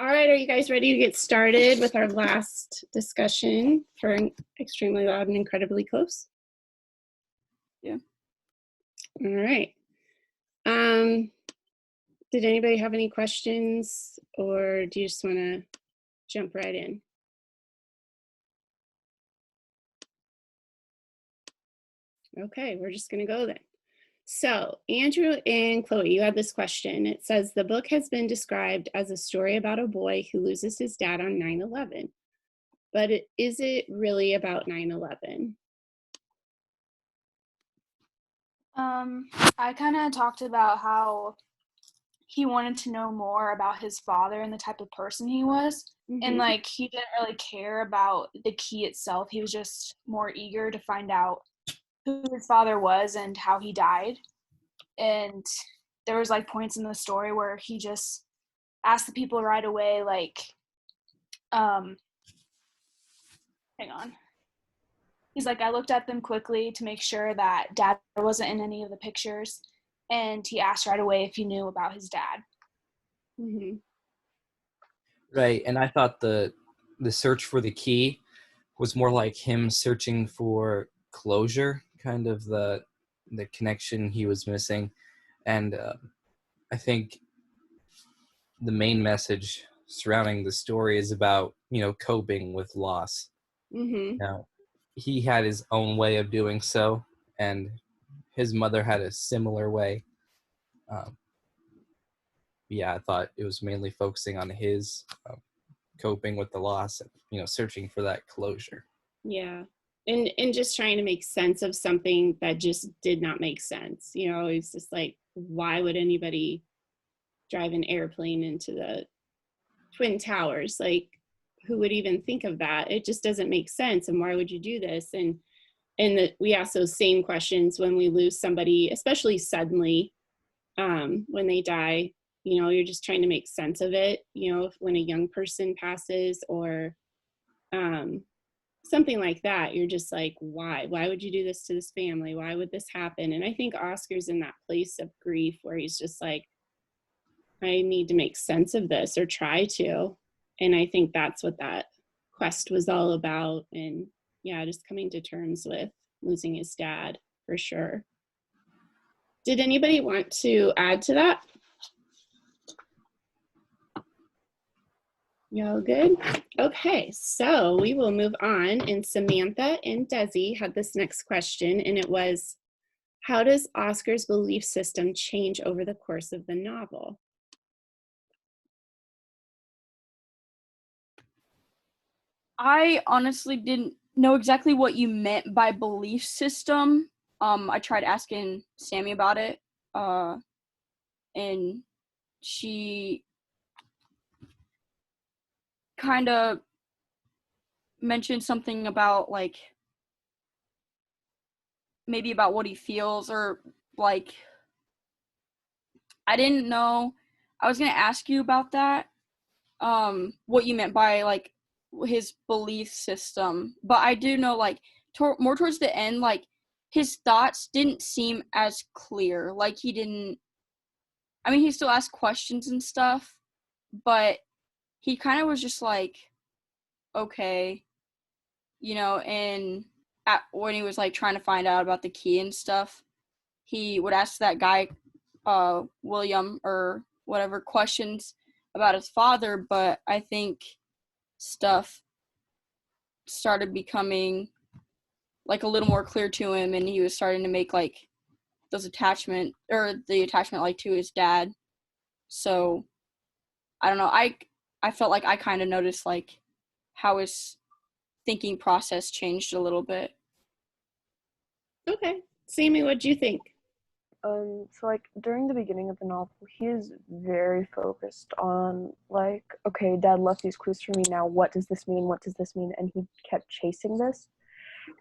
All right, are you guys ready to get started with our last discussion for Extremely Loud and Incredibly Close? Yeah. All right. Did anybody have any questions, or do you just want to jump right in? Okay, we're just going to go then. So, Andrew and Chloe, you had this question. It says, the book has been described as a story about a boy who loses his dad on 9/11. But is it really about 9/11? I kind of talked about how he wanted to know more about his father and the type of person he was. And like he didn't really care about the key itself. He was just more eager to find out who his father was and how he died. And there was like points in the story where he just asked the people right away, like, hang on. He's like, I looked at them quickly to make sure that dad wasn't in any of the pictures. And he asked right away if he knew about his dad. Mm-hmm. Right, and I thought the search for the key was more like him searching for closure, kind of the connection he was missing. And I think the main message surrounding the story is about, coping with loss. Mm-hmm. Now, he had his own way of doing so, and his mother had a similar way. I thought it was mainly focusing on his coping with the loss and, searching for that closure. Yeah. And just trying to make sense of something that just did not make sense. It's just like, why would anybody drive an airplane into the Twin Towers? Like, who would even think of that? It just doesn't make sense. And why would you do this? And we ask those same questions when we lose somebody, especially suddenly, when they die. You're just trying to make sense of it. When a young person passes or something like that, you're just like, why would you do this to this family? Why would this happen? And I think Oscar's in that place of grief where he's just like, I need to make sense of this, or try to. And I think that's what that quest was all about. And yeah, just coming to terms with losing his dad, for sure. Did anybody want to add to that? Y'all good? Okay, so we will move on. And Samantha and Desi had this next question, and it was, how does Oscar's belief system change over the course of the novel? I honestly didn't know exactly what you meant by belief system. I tried asking Sammy about it, and she kind of mentioned something about like maybe about what he feels, or like I didn't know. I was gonna ask you about that, what you meant by like his belief system, but I do know like more towards the end, like his thoughts didn't seem as clear. Like he didn't. I mean, he still asked questions and stuff, but he kind of was just like, okay, and when he was like trying to find out about the key and stuff, he would ask that guy, William or whatever, questions about his father, but I think stuff started becoming like a little more clear to him, and he was starting to make like the attachment like to his dad. So I don't know, I felt like I kind of noticed like how his thinking process changed a little bit. Okay, Sammy, what do you think? So like during the beginning of the novel, he is very focused on like, okay, dad left these clues for me, now what does this mean, and he kept chasing this,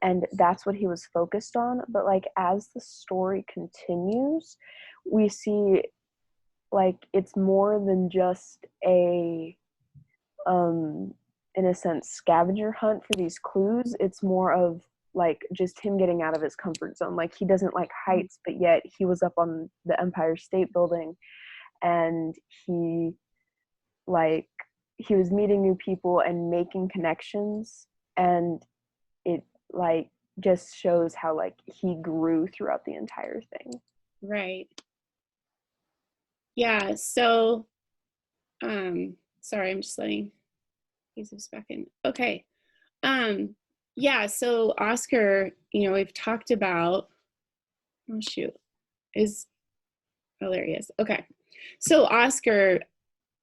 and that's what he was focused on. But like as the story continues, we see like it's more than just a in a sense scavenger hunt for these clues. It's more of like just him getting out of his comfort zone. Like he doesn't like heights, but yet he was up on the Empire State Building, and he like he was meeting new people and making connections, and it like just shows how like he grew throughout the entire thing. Right. Yeah, so sorry, I'm just letting Jesus back in. Okay. Yeah, so Oscar, we've talked about, oh shoot, there he is. Okay. So Oscar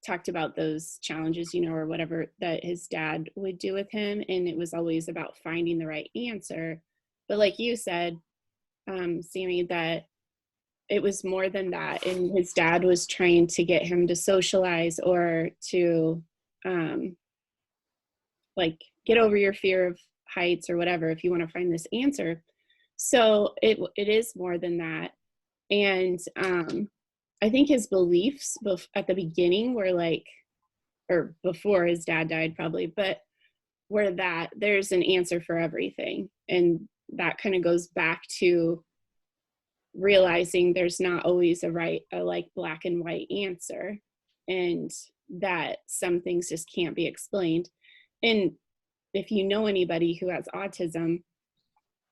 talked about those challenges, or whatever that his dad would do with him, and it was always about finding the right answer. But like you said, Sammy, that it was more than that, and his dad was trying to get him to socialize or to like get over your fear of heights or whatever if you want to find this answer. So it is more than that. And I think his beliefs at the beginning were like, or before his dad died probably, but were that there's an answer for everything. And that kind of goes back to realizing there's not always a like black and white answer, and that some things just can't be explained. And if you know anybody who has autism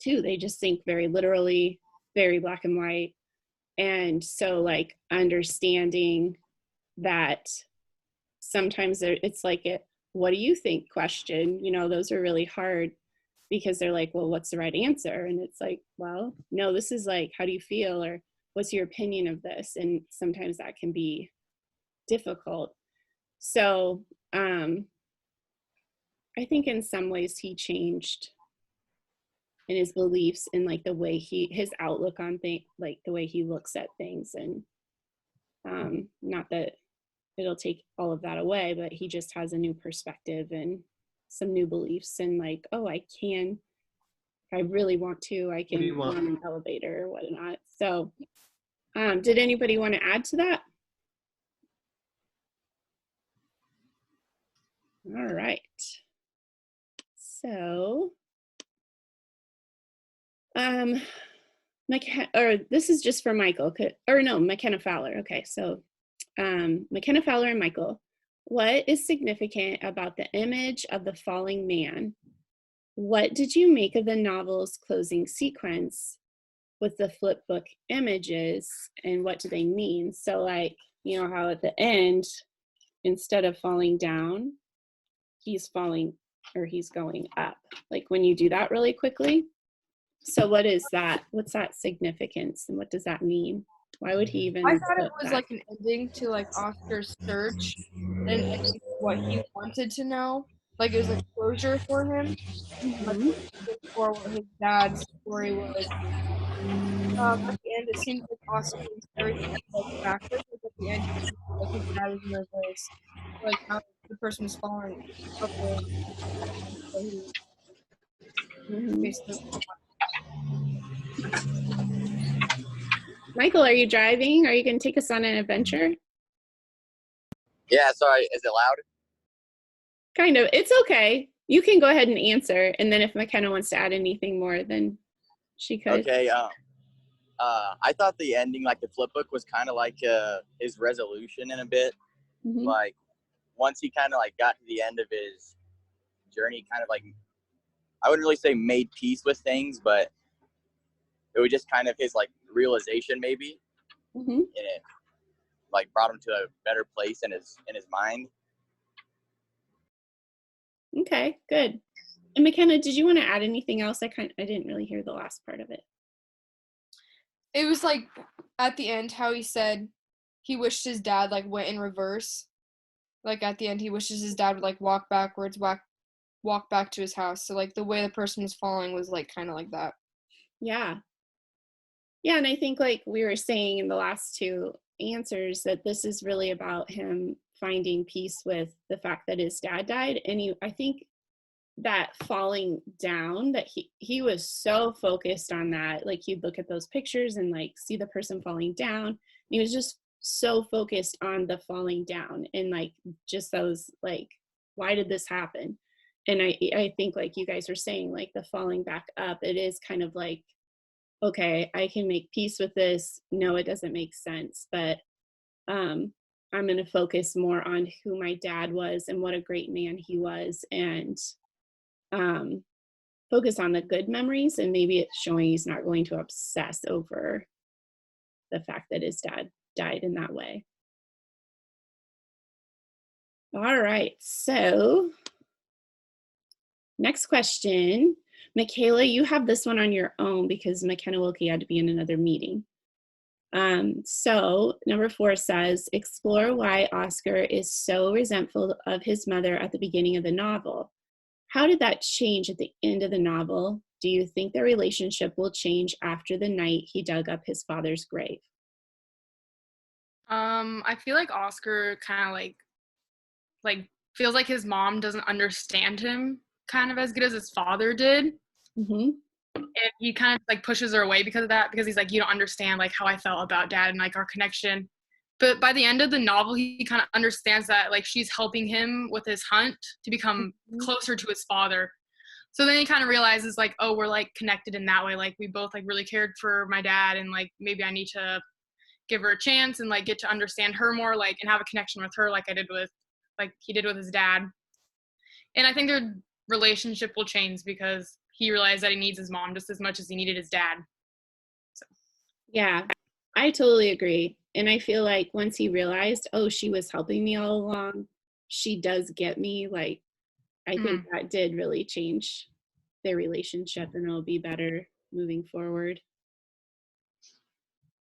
too, they just think very literally, very black and white. And so like understanding that sometimes it's like a what do you think question, those are really hard, because they're like, well, what's the right answer? And it's like, well, no, this is like, how do you feel, or what's your opinion of this? And sometimes that can be difficult. So I think in some ways he changed in his beliefs and like the way his outlook on things, like the way he looks at things. And not that it'll take all of that away, but he just has a new perspective and some new beliefs, and like, oh, if I really want to, I can go on an elevator or whatnot. So did anybody want to add to that? All right. So this is just for Michael, McKenna Fowler. Okay, so McKenna Fowler and Michael, what is significant about the image of the falling man? What did you make of the novel's closing sequence with the flip book images, and what do they mean? So like, how at the end, instead of falling down, he's going up, like when you do that really quickly. So what is that? What's that significance, and what does that mean? Why would he even? I thought it was like an ending to like Oscar's search, and an ending to what he wanted to know. Like it was like closure for him, like for what his dad's story was. At the end, it seems like Oscar was everything like backwards. Like at the end, like his dad was in reverse, like how the person was falling upward. So he basically. Michael, are you driving? Are you going to take us on an adventure? Yeah, sorry. Is it loud? Kind of. It's okay. You can go ahead and answer, and then if McKenna wants to add anything more, then she could. Okay. I thought the ending, like the flip book, was kind of like his resolution in a bit. Mm-hmm. Like once he kind of like got to the end of his journey, kind of like, I wouldn't really say made peace with things, but it was just kind of his like realization maybe, mm-hmm. and it like brought him to a better place in his mind. Okay, good. And McKenna, did you want to add anything else? I didn't really hear the last part of it. It was like at the end how he said he wished his dad like went in reverse. Like at the end he wishes his dad would like walk backwards, walk back to his house. So like the way the person was falling was like kind of like that. Yeah. Yeah, and I think like we were saying in the last two answers that this is really about him finding peace with the fact that his dad died. And I think that falling down, that he was so focused on that, like he'd look at those pictures and like see the person falling down. He was just so focused on the falling down and like just those like, why did this happen? And I think like you guys were saying, like the falling back up, it is kind of like, okay, I can make peace with this. No, it doesn't make sense, but I'm going to focus more on who my dad was and what a great man he was, and focus on the good memories, and maybe it's showing he's not going to obsess over the fact that his dad died in that way. All right, so next question. Michaela, you have this one on your own because McKenna Wilkie had to be in another meeting. So number 4 says, explore why Oscar is so resentful of his mother at the beginning of the novel. How did that change at the end of the novel? Do you think their relationship will change after the night he dug up his father's grave? I feel like Oscar kind of like feels like his mom doesn't understand him kind of as good as his father did. Mm-hmm. And he kind of like pushes her away because of that, because he's like, you don't understand like how I felt about dad and like our connection. But by the end of the novel, he kind of understands that like she's helping him with his hunt to become closer to his father. So then he kind of realizes like, oh, we're like connected in that way. Like we both like really cared for my dad, and like maybe I need to give her a chance and like get to understand her more, like, and have a connection with her like he did with his dad. And I think their relationship will change because he realized that he needs his mom just as much as he needed his dad. So. Yeah, I totally agree. And I feel like once he realized, oh, she was helping me all along, she does get me, like, I think that did really change their relationship, and it'll be better moving forward.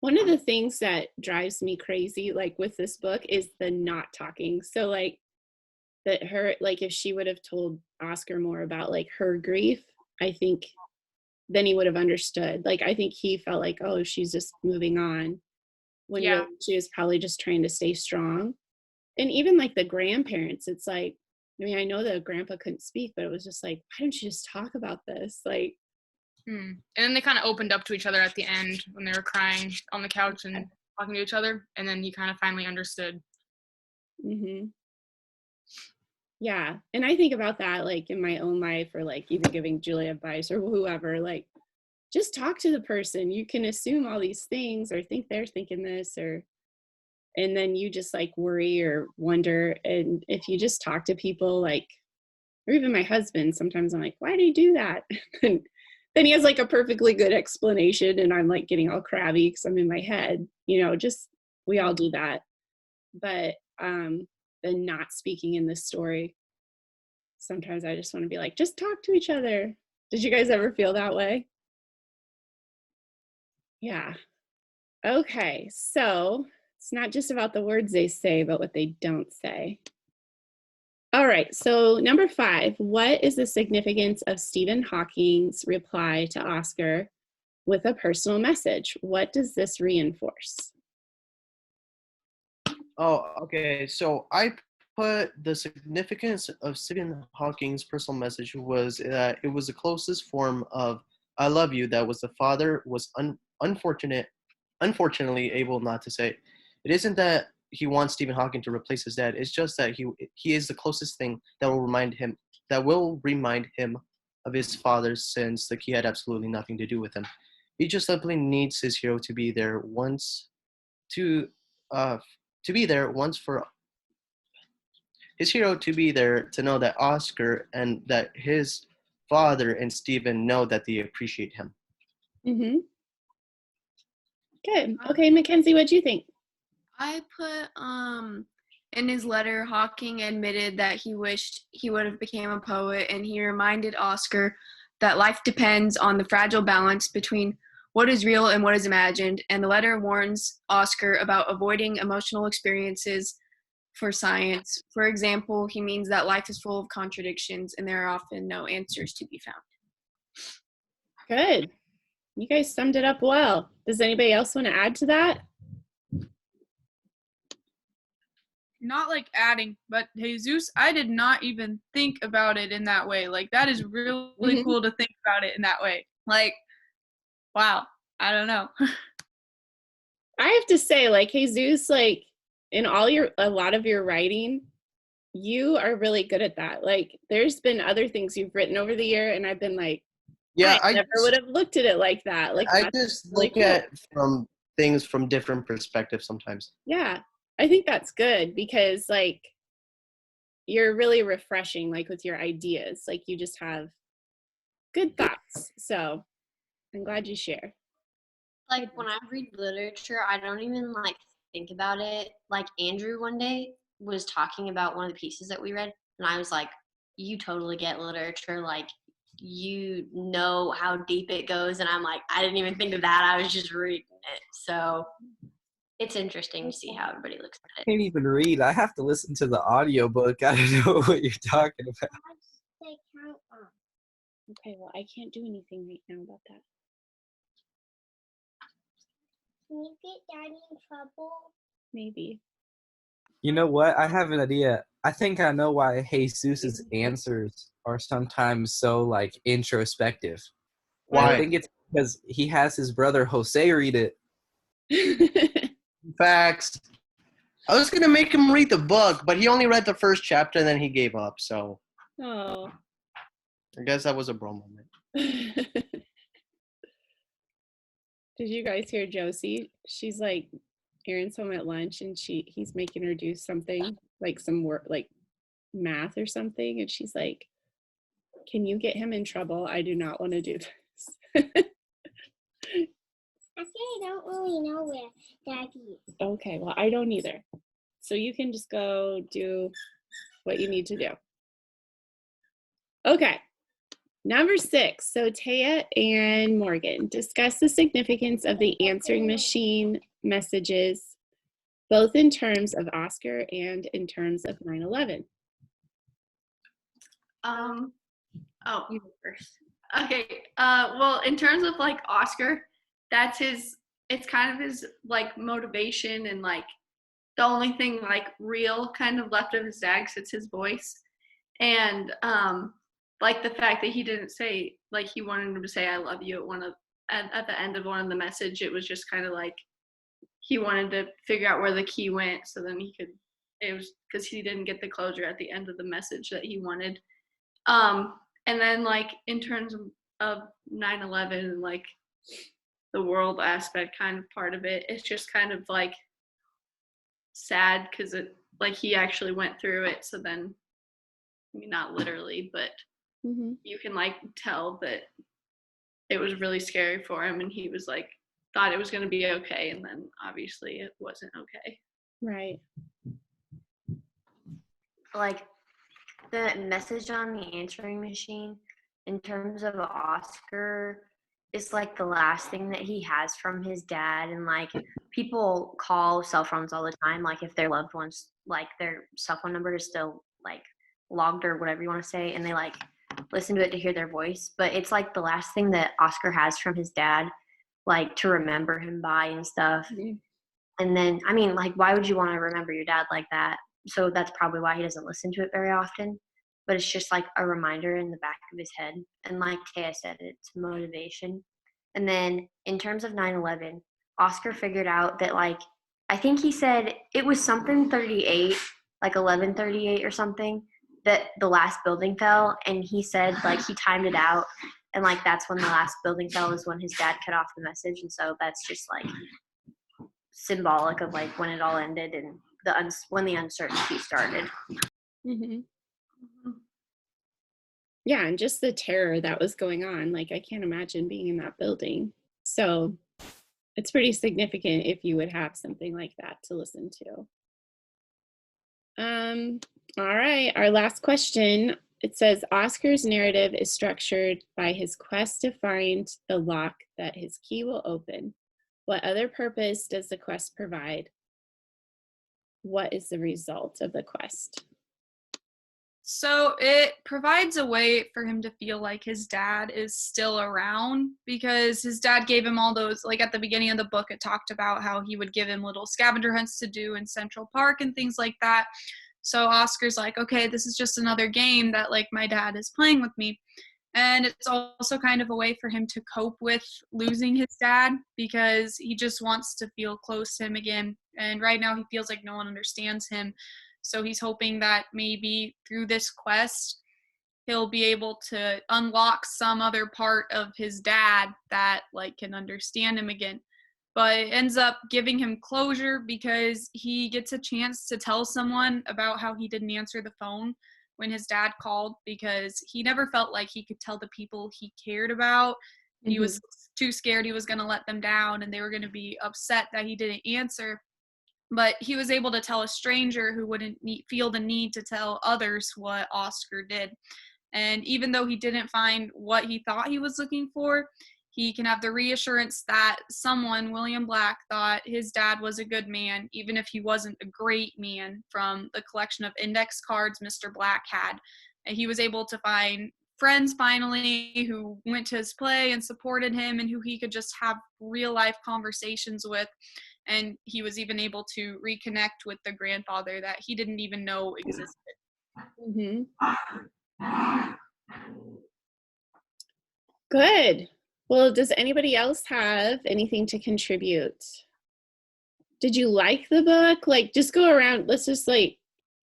One of the things that drives me crazy, like with this book, is the not talking. So like that her, like if she would have told Oscar more about like her grief, I think then he would have understood. Like I think he felt like, oh, she's just moving on, when really she was probably just trying to stay strong. And even like the grandparents, it's like, I mean, I know that grandpa couldn't speak, but it was just like, why don't you just talk about this? Like, And then they kind of opened up to each other at the end when they were crying on the couch and talking to each other. And then he kind of finally understood. Mm-hmm. Yeah. And I think about that like in my own life, or like even giving Julia advice or whoever, like just talk to the person. You can assume all these things or think they're thinking this, and then you just like worry or wonder. And if you just talk to people, like, or even my husband, sometimes I'm like, why do you do that? And then he has like a perfectly good explanation, and I'm like getting all crabby because I'm in my head, just, we all do that. But the not speaking in this story, sometimes I just want to be like, just talk to each other. Did you guys ever feel that way? Yeah. Okay, so it's not just about the words they say, but what they don't say. All right, so number 5, what is the significance of Stephen Hawking's reply to Oscar with a personal message? What does this reinforce? Oh, okay. So I put the significance of Stephen Hawking's personal message was that it was the closest form of "I love you" that was the father was unfortunately able not to say. It isn't that he wants Stephen Hawking to replace his dad. It's just that he is the closest thing that will remind him of his father, since like he had absolutely nothing to do with him. He just simply needs his hero to be there once to be there once for his hero to be there to know that Oscar and that his father and Stephen know that they appreciate him. Mm-hmm. Good. Okay, Mackenzie, what do you think? I put in his letter, Hawking admitted that he wished he would have become a poet, and he reminded Oscar that life depends on the fragile balance between what is real and what is imagined, and the letter warns Oscar about avoiding emotional experiences for science. For example, he means that life is full of contradictions and there are often no answers to be found. Good. You guys summed it up well. Does anybody else want to add to that? Not like adding, but Jesus, I did not even think about it in that way. Like, that is really cool to think about it in that way. Like, wow, I don't know. I have to say, like, Jesus, like, in a lot of your writing, you are really good at that. Like, there's been other things you've written over the year, and I've been like, yeah, I never would have looked at it like that. Like, I just really look at from things from different perspectives sometimes. Yeah, I think that's good because like you're really refreshing like with your ideas. Like you just have good thoughts. So I'm glad you share. Like when I read literature, I don't even like think about it. Like Andrew one day was talking about one of the pieces that we read, and I was like, you totally get literature. Like you know how deep it goes. And I'm like, I didn't even think of that. I was just reading it. So it's interesting to see how everybody looks at I it. can't even read. I have to listen to the audiobook. I don't know what you're talking about. Okay, well, I can't do anything right now about that. Can you get Daddy in trouble? Maybe. You know what? I have an idea. I think I know why Jesus's answers are sometimes so like introspective. Why? I think it's because he has his brother Jose read it. Facts. I was gonna make him read the book, but he only read the first chapter and then he gave up. So Oh. I guess that was a bro moment. Did you guys hear Josie? She's like Aaron's home at lunch and he's making her do something like some work like math or something, and she's like, can you get him in trouble? I do not want to do this. Actually, I don't really know where Daddy is. Okay, well, I don't either. So you can just go do what you need to do. Okay. Number 6. So Taya and Morgan discuss the significance of the answering machine messages, both in terms of Oscar and in terms of 9/11. Oh, you go first. Okay. Well, in terms of like Oscar, it's kind of his like motivation and like the only thing like real kind of left of his dad, 'cause it's his voice. And like the fact that he didn't say, like he wanted him to say I love you at the end of one of the message. It was just kind of like he wanted to figure out where the key went, so then it was because he didn't get the closure at the end of the message that he wanted. And then like in terms of 9/11 and like the world aspect kind of part of it, it's just kind of like sad because it like he actually went through it. So then, I mean, not literally, but you can like tell that it was really scary for him, and he was like thought it was going to be okay, and then obviously it wasn't okay. Right. Like the message on the answering machine in terms of Oscar is like the last thing that he has from his dad. And like people call cell phones all the time, like if their loved ones, like their cell phone number is still like logged or whatever you want to say, and they like listen to it to hear their voice. But it's like the last thing that Oscar has from his dad, like to remember him by and stuff. And then, I mean, like, why would you want to remember your dad like that? So that's probably why he doesn't listen to it very often. But it's just like a reminder in the back of his head. And like Taya said, it's motivation. And then in terms of 9/11, Oscar figured out that like, I think he said it was something 38, like 11:38 or something, that the last building fell. And he said like he timed it out. And like that's when the last building fell is when his dad cut off the message. And so that's just like symbolic of like when it all ended and when the uncertainty started. Yeah, and just the terror that was going on. Like I can't imagine being in that building. So it's pretty significant if you would have something like that to listen to. All right, our last question. It says Oscar's narrative is structured by his quest to find the lock that his key will open. What other purpose does the quest provide? What is the result of the quest? So it provides a way for him to feel like his dad is still around, because his dad gave him all those, like at the beginning of the book, it talked about how he would give him little scavenger hunts to do in Central Park and things like that. So Oscar's like, okay, this is just another game that like my dad is playing with me. And it's also kind of a way for him to cope with losing his dad, because he just wants to feel close to him again. And right now he feels like no one understands him. So he's hoping that maybe through this quest, he'll be able to unlock some other part of his dad that like can understand him again. but it ends up giving him closure because he gets a chance to tell someone about how he didn't answer the phone when his dad called, because he never felt like he could tell the people he cared about. He was too scared he was going to let them down and they were going to be upset that he didn't answer. But he was able to tell a stranger who wouldn't feel the need to tell others what Oscar did. And even though he didn't find what he thought he was looking for, he can have the reassurance that someone, William Black, thought his dad was a good man, even if he wasn't a great man, from the collection of index cards Mr. Black had. And he was able to find friends finally who went to his play and supported him and who he could just have real life conversations with. And he was even able to reconnect with the grandfather that he didn't even know existed. Good. Well, does anybody else have anything to contribute? Did you like the book? Like, just go around. Let's just like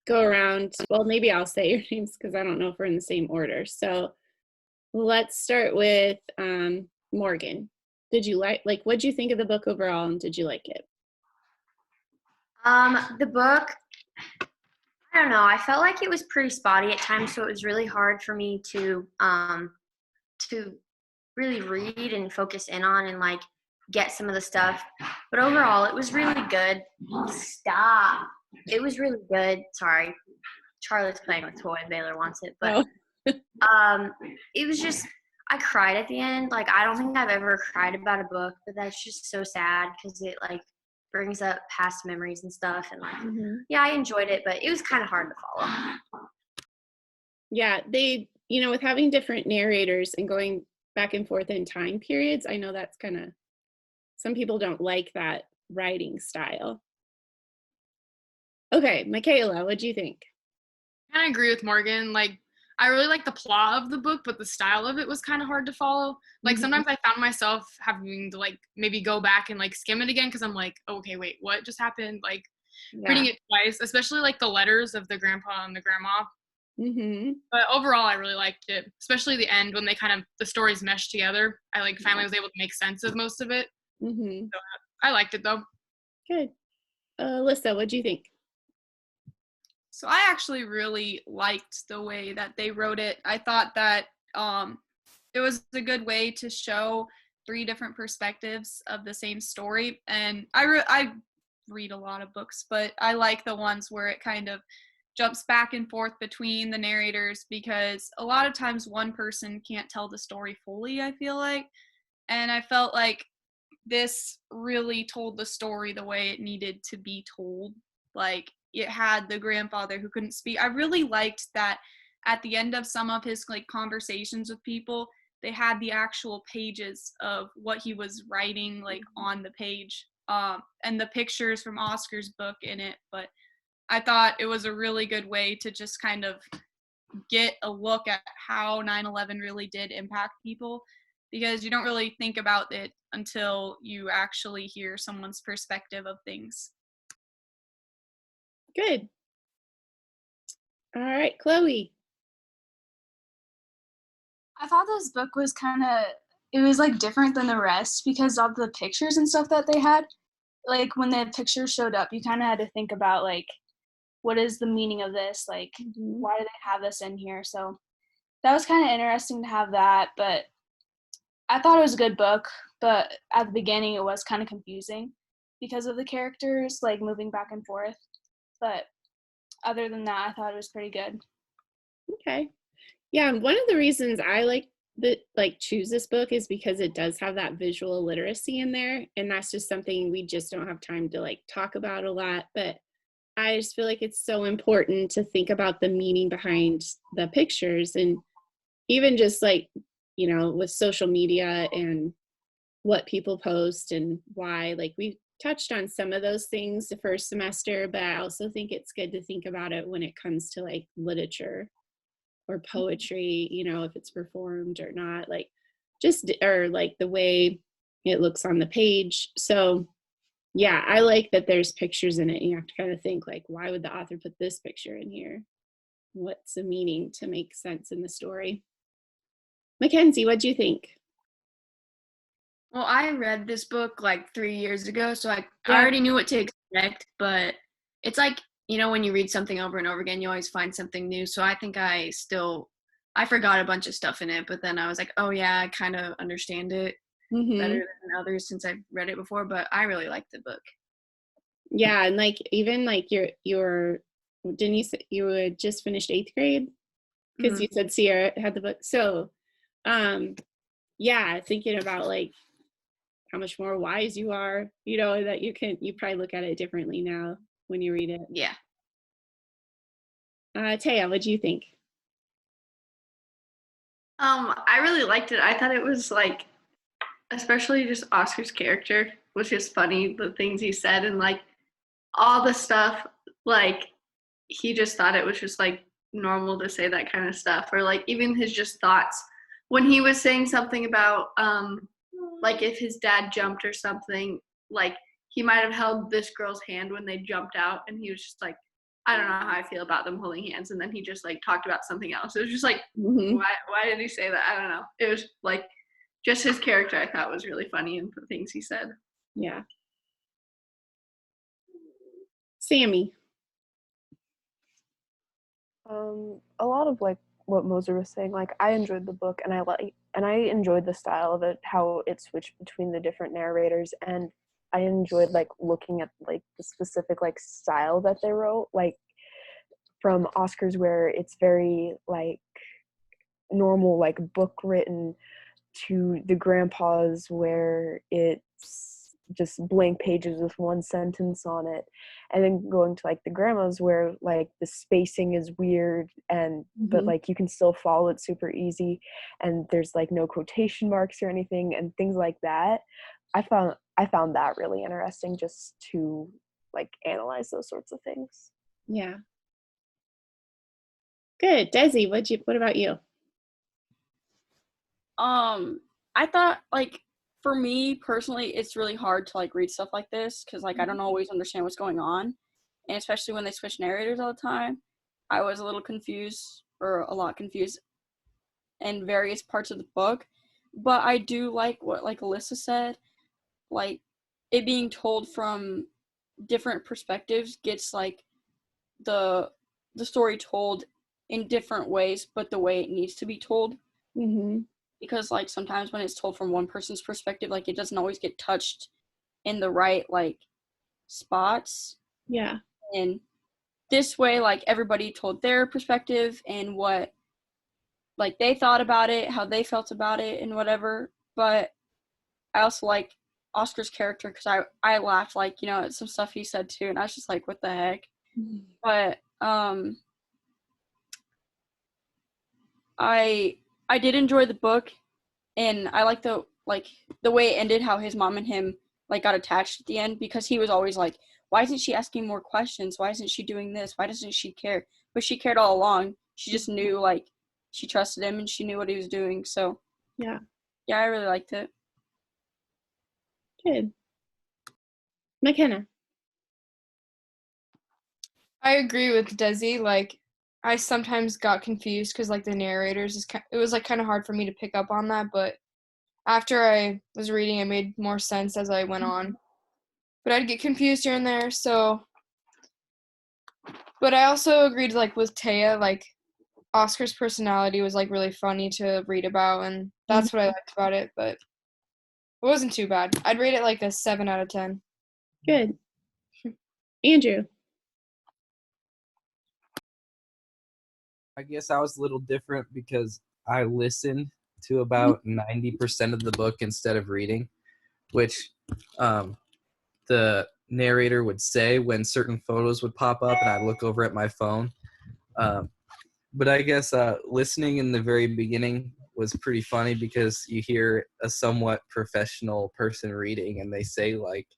go around. Well, maybe I'll say your names because I don't know if we're in the same order. So let's start with Morgan. Did you like what'd you think of the book overall, and did you like it? The book, I don't know. I felt like it was pretty spotty at times, so it was really hard for me to really read and focus in on and like get some of the stuff. But overall, it was really good. Stop. It was really good. Sorry, Charlotte's playing with toy and Baylor wants it, but it was just, I cried at the end. Like, I don't think I've ever cried about a book, but that's just so sad because it like brings up past memories and stuff. And like, yeah, I enjoyed it, but it was kind of hard to follow. Yeah, they, with having different narrators and going back and forth in time periods, I know that's kind of, some people don't like that writing style. Okay, Michaela, what do you think? I kind of agree with Morgan. Like, I really like the plot of the book, but the style of it was kind of hard to follow. Like, sometimes I found myself having to, like, maybe go back and, like, skim it again because I'm like, okay, wait, what just happened? Like, reading it twice, especially, like, the letters of the grandpa and the grandma. But overall, I really liked it, especially the end when they the stories meshed together. I, like, finally was able to make sense of most of it. So, I liked it, though. Good. Alyssa, what do you think? So I actually really liked the way that they wrote it. I thought that it was a good way to show 3 different perspectives of the same story. And I read a lot of books, but I like the ones where it kind of jumps back and forth between the narrators, because a lot of times one person can't tell the story fully, I feel like. And I felt like this really told the story the way it needed to be told. Like, it had the grandfather who couldn't speak. I really liked that at the end of some of his like conversations with people, they had the actual pages of what he was writing like on the page, and the pictures from Oscar's book in it. But I thought it was a really good way to just kind of get a look at how 9/11 really did impact people, because you don't really think about it until you actually hear someone's perspective of things. Good. All right, Chloe. I thought this book was it was like different than the rest because of the pictures and stuff that they had. Like, when the pictures showed up, you kind of had to think about like, what is the meaning of this? Like, why do they have this in here? So that was kind of interesting to have that. But I thought it was a good book, but at the beginning it was kind of confusing because of the characters like moving back and forth. But other than that, I thought it was pretty good. Okay. Yeah, one of the reasons I choose this book is because it does have that visual literacy in there, and that's just something we just don't have time to like talk about a lot. But I just feel like it's so important to think about the meaning behind the pictures, and even just like, with social media and what people post and why, like we touched on some of those things the first semester, but I also think it's good to think about it when it comes to like literature or poetry, if it's performed or not, like or like the way it looks on the page. So yeah, I like that there's pictures in it. You have to kind of think like, why would the author put this picture in here? What's the meaning to make sense in the story? Mackenzie, what do you think? Well, I read this book like 3 years ago, so I Yeah. already knew what to expect, but it's like, when you read something over and over again, you always find something new. So I think I forgot a bunch of stuff in it, but then I was like, oh yeah, I kind of understand it better than others since I've read it before, but I really liked the book. Yeah, and like even like your didn't you say you had just finished 8th grade? Because you said Sierra had the book. So yeah, thinking about like how much more wise you are, that you probably look at it differently now when you read it. Yeah. Taya, what do you think? I really liked it. I thought it was like, especially just Oscar's character was just funny, the things he said and like all the stuff, like he just thought it was just like normal to say that kind of stuff, or like even his just thoughts when he was saying something about like if his dad jumped or something, like he might have held this girl's hand when they jumped out and he was just like, I don't know how I feel about them holding hands, and then he just like talked about something else. It was just like, why did he say that? I don't know. It was like just his character I thought was really funny and the things he said. Yeah. Sammy. A lot of like what Moser was saying, like I enjoyed the book and I enjoyed the style of it, how it switched between the different narrators, and I enjoyed like looking at like the specific like style that they wrote, like from Oscar's where it's very like normal like book written, to the grandpa's where it's just blank pages with one sentence on it, and then going to like the grandma's where like the spacing is weird and but like you can still follow it super easy, and there's like no quotation marks or anything and things like that. I found that really interesting, just to like analyze those sorts of things. Yeah. Good. Desi, what about you? I thought like for me personally, it's really hard to like read stuff like this because like I don't always understand what's going on, and especially when they switch narrators all the time, I was a little confused or a lot confused in various parts of the book. But I do like what like Alyssa said, like it being told from different perspectives gets like the story told in different ways, but the way it needs to be told. Because like sometimes when it's told from one person's perspective, like it doesn't always get touched in the right like spots. Yeah. And this way, like everybody told their perspective and what like they thought about it, how they felt about it, and whatever. But I also like Oscar's character because I laughed like at some stuff he said too, and I was just like, what the heck. But I did enjoy the book, and I like the way it ended, how his mom and him like got attached at the end, because he was always like, why isn't she asking more questions? Why isn't she doing this? Why doesn't she care? But she cared all along. She just knew like she trusted him and she knew what he was doing. So yeah, I really liked it. Good. McKenna. I agree with Desi. Like, I sometimes got confused because like the narrators it was like kind of hard for me to pick up on that, but after I was reading, it made more sense as I went on. But I'd get confused here and there. So, but I also agreed like with Taya, like Oscar's personality was like really funny to read about, and that's what I liked about it. But it wasn't too bad. I'd rate it like a 7 out of 10. Good. Andrew. I guess I was a little different because I listened to about 90% of the book instead of reading, which the narrator would say when certain photos would pop up and I look over at my phone. But I guess listening in the very beginning was pretty funny because you hear a somewhat professional person reading and they say like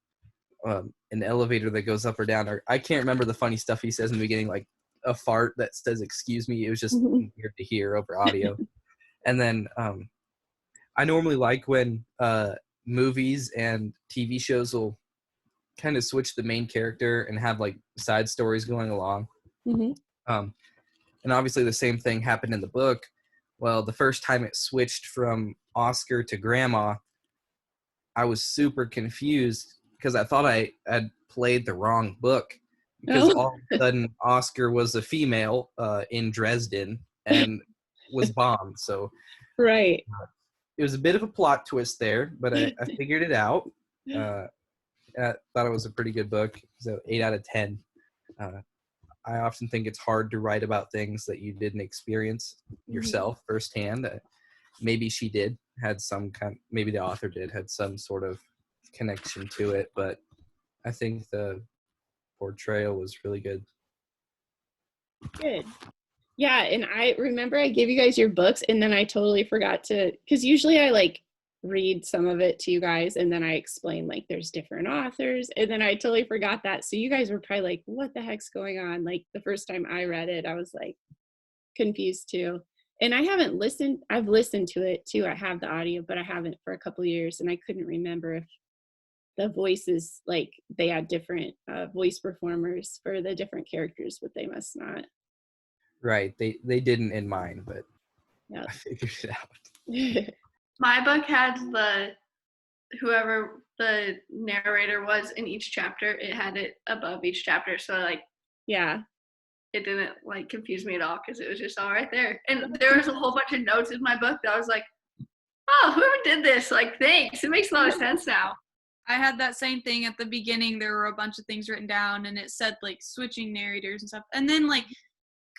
an elevator that goes up or down, or I can't remember the funny stuff he says in the beginning, like a fart that says excuse me. It was just weird to hear over audio. And then I normally like when movies and TV shows will kind of switch the main character and have like side stories going along. And obviously the same thing happened in the book. Well, the first time it switched from Oscar to Grandma, I was super confused because I thought I had played the wrong book, because all of a sudden Oscar was a female in Dresden and was bombed. So Right. it was a bit of a plot twist there, but I figured it out. I thought it was a pretty good book. So 8 out of 10. I often think it's hard to write about things that you didn't experience yourself firsthand. Maybe she did, maybe the author had some sort of connection to it, but I think the portrayal was really good. Good. Yeah, and I remember I gave you guys your books, and then I totally forgot to, because usually I like read some of it to you guys, and then I explain like there's different authors, and then I totally forgot that. So you guys were probably like, what the heck's going on? Like the first time I read it, I was like confused too. And I've listened to it too. I have the audio, but I haven't for a couple years, and I couldn't remember if the voices, like they had different voice performers for the different characters, but they must not. Right. They didn't in mine, but Yep. I figured it out. My book had whoever the narrator was in each chapter, it had it above each chapter. So like, Yeah. it didn't like confuse me at all because it was just all right there. And there was a whole bunch of notes in my book that I was like, oh, whoever did this, like, thanks. It makes a lot of sense now. I had that same thing at the beginning. There were a bunch of things written down, and it said like switching narrators and stuff. And then like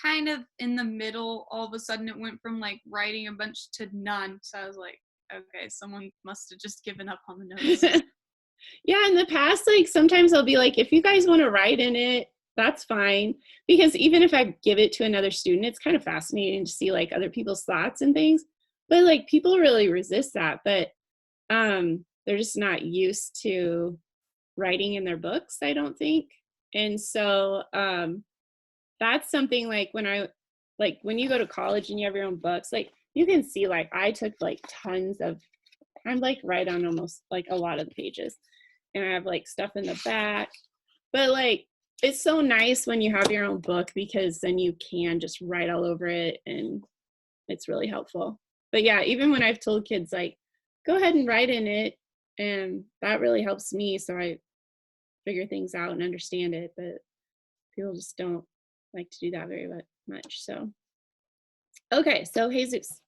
kind of in the middle, all of a sudden it went from like writing a bunch to none. So I was like, okay, someone must have just given up on the notes. Yeah, in the past, like sometimes I'll be like, if you guys want to write in it, that's fine. Because even if I give it to another student, it's kind of fascinating to see like other people's thoughts and things. But like people really resist that. But they're just not used to writing in their books, I don't think. And so that's something like when you go to college and you have your own books, like you can see like I took like I'm like right on almost like a lot of the pages, and I have like stuff in the back, but like it's so nice when you have your own book because then you can just write all over it, and it's really helpful. But yeah, even when I've told kids like go ahead and write in it, and that really helps me so I figure things out and understand it, but people just don't like to do that very much. So okay, so Jesus.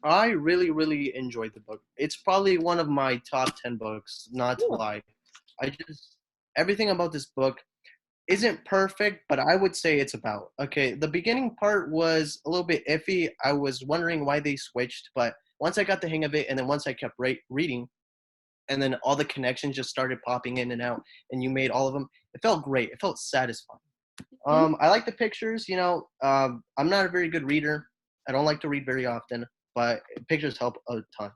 I really, really enjoyed the book. It's probably one of my top 10 books, not to lie. Everything about this book isn't perfect, but I would say it's about. Okay, the beginning part was a little bit iffy. I was wondering why they switched, but once I got the hang of it, and then once I kept reading, and then all the connections just started popping in and out, and you made all of them, it felt great. It felt satisfying. I like the pictures, I'm not a very good reader. I don't like to read very often, but pictures help a ton.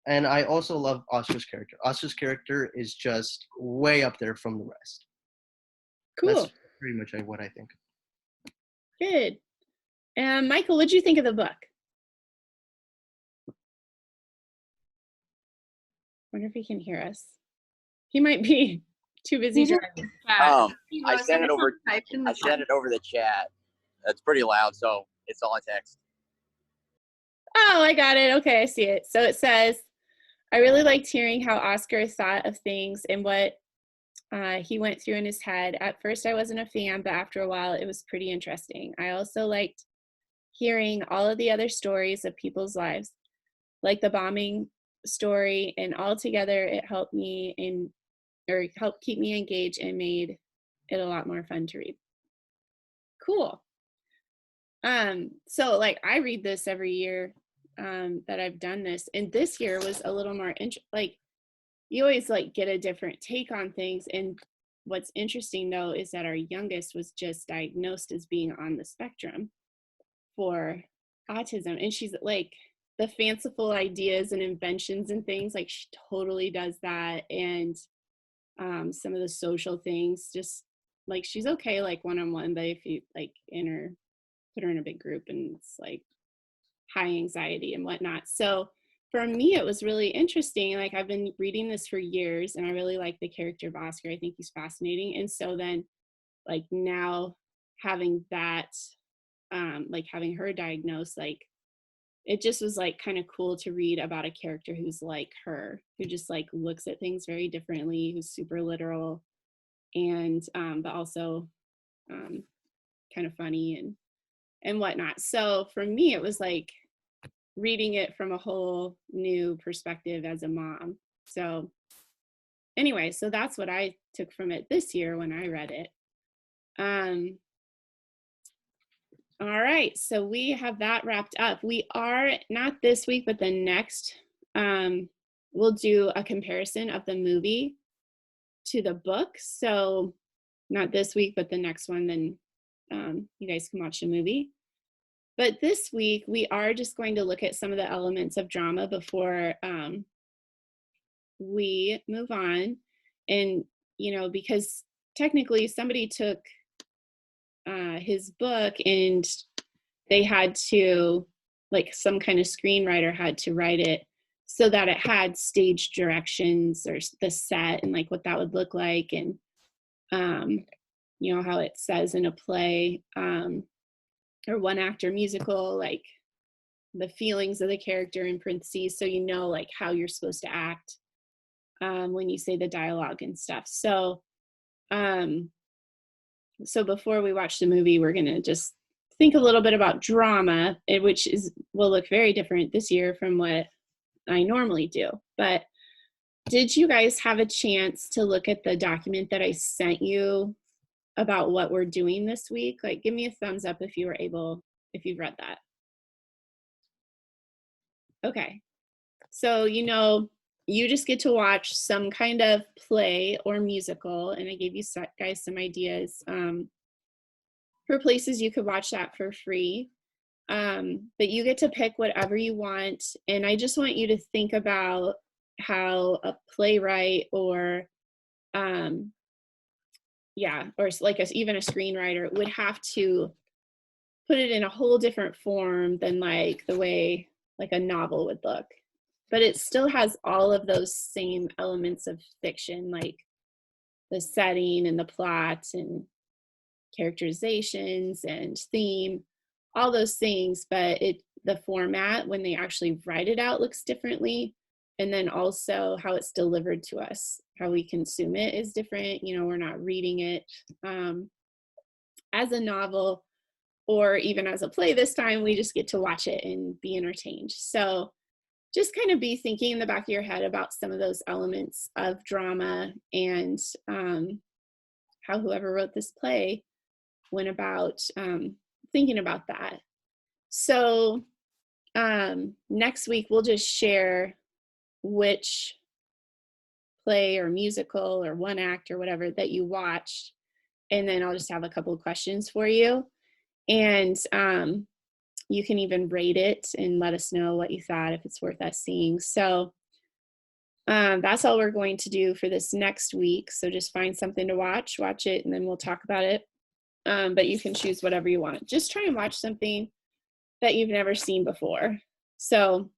And I also love Oscar's character. Oscar's character is just way up there from the rest. Cool. That's pretty much what I think. Good. And Michael, what'd you think of the book? Wonder if he can hear us. He might be too busy driving. I sent it over the chat. That's pretty loud, so it's all in text. Oh, I got it. Okay, I see it. So it says, I really liked hearing how Oscar thought of things and what he went through in his head. At first, I wasn't a fan, but after a while, it was pretty interesting. I also liked hearing all of the other stories of people's lives, like the bombing story, and all together, it helped helped keep me engaged and made it a lot more fun to read. Cool. So like I read this every year that I've done this, and this year was a little more like you always like get a different take on things. And what's interesting though is that our youngest was just diagnosed as being on the spectrum for autism, and she's like the fanciful ideas and inventions and things, like she totally does that. And some of the social things, just like she's okay like one-on-one, but if you like put her in a big group, and it's like high anxiety and whatnot. So for me, it was really interesting. Like I've been reading this for years, and I really like the character of Oscar. I think he's fascinating. And so then like now having that, like having her diagnosed, like it just was like kind of cool to read about a character who's like her, who just like looks at things very differently, who's super literal, and but also kind of funny and whatnot. So for me, it was like reading it from a whole new perspective as a mom. So anyway, so that's what I took from it this year when I read it. All right, so we have that wrapped up. We are, not this week, but the next, we'll do a comparison of the movie to the book. So not this week, but the next one, then you guys can watch the movie. But this week, we are just going to look at some of the elements of drama before we move on. And, you know, because technically somebody took his book and they had to, like some kind of screenwriter had to write it so that it had stage directions or the set and like what that would look like, and you know how it says in a play or one actor musical, like the feelings of the character in parentheses, so you know like how you're supposed to act when you say the dialogue and stuff. So so before we watch the movie, we're gonna just think a little bit about drama, which will look very different this year from what I normally do. But did you guys have a chance to look at the document that I sent you about what we're doing this week? Like, give me a thumbs up if you were able, if you've read that. Okay. So, you know, you just get to watch some kind of play or musical, and I gave you guys some ideas for places you could watch that for free. But you get to pick whatever you want, and I just want you to think about how a playwright or or like even a screenwriter would have to put it in a whole different form than like the way like a novel would look. But it still has all of those same elements of fiction, like the setting and the plot and characterizations and theme, all those things, but the format when they actually write it out looks differently. And then also how it's delivered to us, how we consume it is different. You know, we're not reading it as a novel or even as a play this time. We just get to watch it and be entertained. So just kind of be thinking in the back of your head about some of those elements of drama and how whoever wrote this play went about thinking about that. So next week we'll just share which play or musical or one act or whatever that you watched, and then I'll just have a couple of questions for you, and you can even rate it and let us know what you thought, if it's worth us seeing. So that's all we're going to do for this next week. So just find something to watch it, and then we'll talk about it. But you can choose whatever you want. Just try and watch something that you've never seen before. So,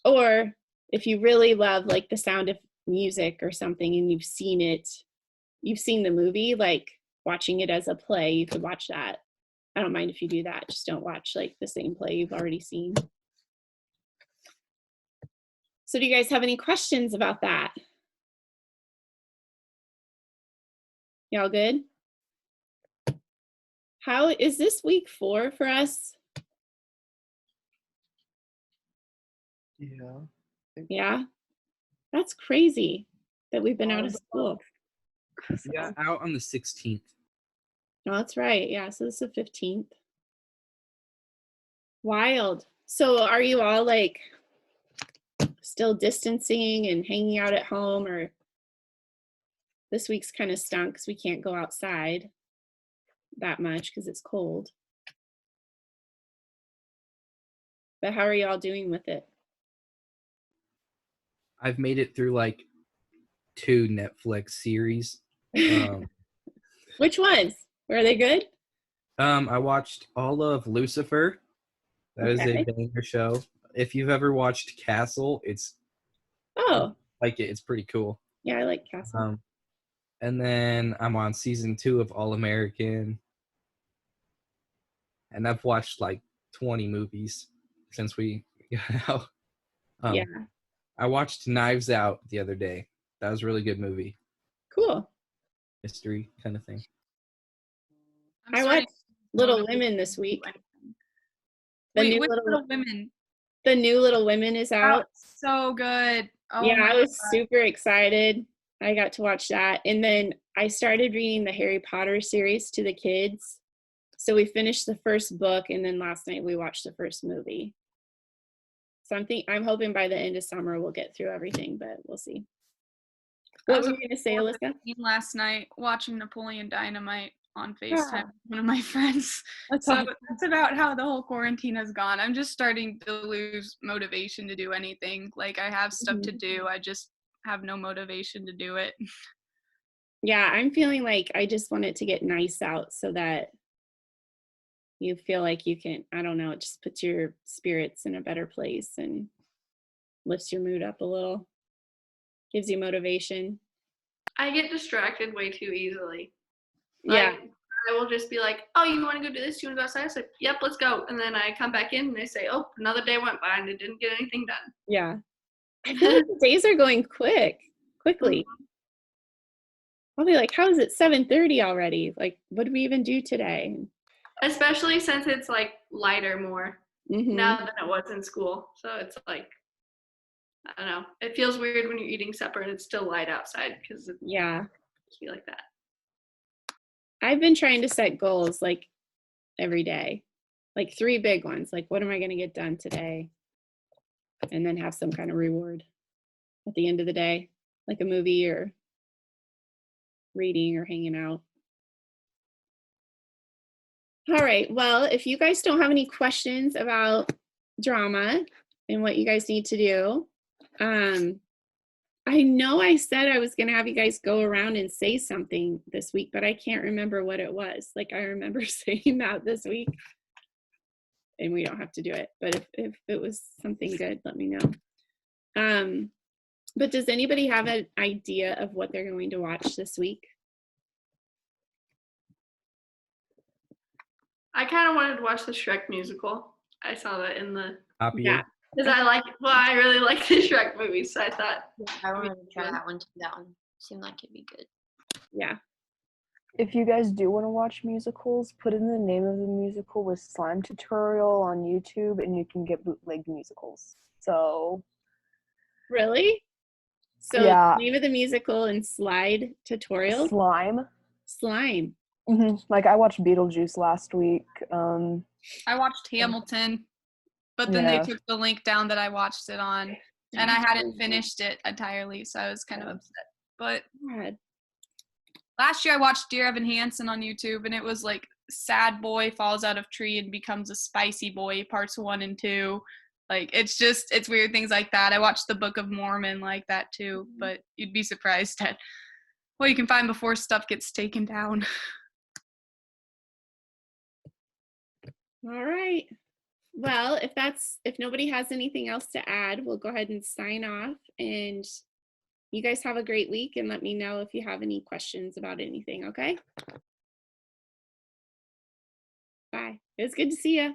or if you really love like The Sound of Music or something and you've seen the movie, like watching it as a play, you could watch that. I don't mind if you do that. Just don't watch like the same play you've already seen. So do you guys have any questions about that? Y'all good? How is this week 4 for us? Yeah. Yeah, that's crazy that we've been out of school. Yeah, out on the 16th. No, that's right. Yeah, so this is the 15th. Wild. So are you all like still distancing and hanging out at home, or this week's kind of stunk because we can't go outside that much because it's cold? But how are you all doing with it? I've made it through like 2 Netflix series. Which ones? Were they good? I watched all of Lucifer. That is a banger show. If you've ever watched Castle, it's it's pretty cool. Yeah, I like Castle. And then I'm on season 2 of All American. And I've watched like 20 movies. since we got out. Yeah. I watched Knives Out the other day. That was a really good movie. Cool. Mystery kind of thing. I watched Little Women this week. Wait, which Little Women? The new Little Women is out. So good. Oh yeah, my I was God. super excited. I got to watch that. And then I started reading the Harry Potter series to the kids. So we finished the first book, and then last night we watched the first movie. So I'm hoping by the end of summer we'll get through everything, but we'll see. What were you going to say, Alyssa? Last night watching Napoleon Dynamite on FaceTime with one of my friends. That's So awesome. that's about how the whole quarantine has gone. I'm just starting to lose motivation to do anything. Like I have stuff to do. I just have no motivation to do it. Yeah, I'm feeling like I just want it to get nice out so that you feel like you can, I don't know, it just puts your spirits in a better place and lifts your mood up a little, gives you motivation. I get distracted way too easily. Yeah. Like, I will just be like, oh, you want to go do this? You want to go outside? I said, yep, let's go. And then I come back in and they say, oh, another day went by and it didn't get anything done. Yeah. I feel like the days are going quickly. I'll be like, how is it 7:30 already? Like, what did we even do today? Especially since it's like lighter more now than it was in school. So it's like, I don't know. It feels weird when you're eating supper and it's still light outside because it be like that. I've been trying to set goals like every day, like 3 big ones. Like, what am I going to get done today? And then have some kind of reward at the end of the day, like a movie or reading or hanging out. All right. Well, if you guys don't have any questions about drama and what you guys need to do, I know I said I was going to have you guys go around and say something this week, but I can't remember what it was. Like, I remember saying that this week, and we don't have to do it. But if it was something good, let me know. But does anybody have an idea of what they're going to watch this week? I kind of wanted to watch the Shrek musical. I saw that in the Yeah. Because I really like the Shrek movies, so I thought. I wanted to try that one too. That one seemed like it'd be good. Yeah. If you guys do want to watch musicals, put in the name of the musical with slime tutorial on YouTube and you can get bootleg musicals. So. Really? So yeah. name of the musical and slide tutorial? Slime. Like I watched Beetlejuice last week. I watched Hamilton, but then they took the link down that I watched it on, and I hadn't finished it entirely, so I was kind of upset. But last year I watched Dear Evan Hansen on YouTube, and it was like sad boy falls out of tree and becomes a spicy boy, parts 1 and 2. Like it's weird things like that. I watched the Book of Mormon like that too, but you'd be surprised at what you can find before stuff gets taken down. All right. Well, if nobody has anything else to add, we'll go ahead and sign off, and you guys have a great week, and let me know if you have any questions about anything, okay? Bye. It was good to see you.